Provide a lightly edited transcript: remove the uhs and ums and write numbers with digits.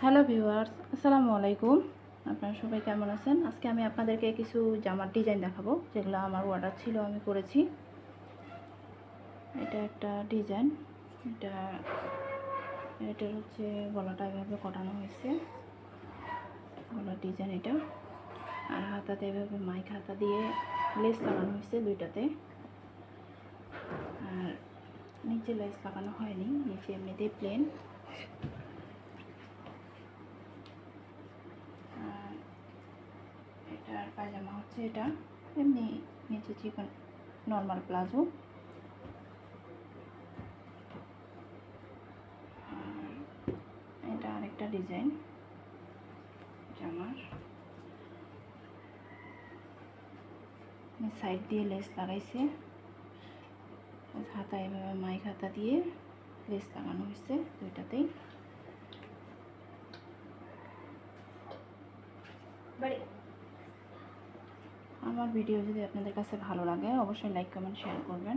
Hello viewers, আসসালামু আলাইকুম। আপনারা সবাই কেমন আছেন? আজকে আমি আপনাদেরকে কিছু জামার ডিজাইন দেখাবো, যেগুলো আমার অর্ডার ছিল, আমি করেছি। এটা একটা ডিজাইন। এটা এটার হচ্ছে গলাটা এভাবে কটানো হয়েছে, গলার ডিজাইন এটা। আর হাতাতে এভাবে মাইক হাতা দিয়ে লেস লাগানো হয়েছে দুইটাতে। আর নিচে লেস লাগানো হয়নি, নিচে এমনিতেই প্লেন। এটার পায়জামা হচ্ছে এটা এমনি নিচে চিকন নর্মাল প্লাজো। আর এটা আরেকটা ডিজাইন জামার, সাইড দিয়ে লেস লাগাইছে, হাতা এভাবে মাইক হাতা দিয়ে লেস লাগানো হয়েছে দুইটাতেই। আমার ভিডিও যদি আপনাদের কাছে ভালো লাগে অবশ্যই লাইক কমেন্ট শেয়ার করবেন।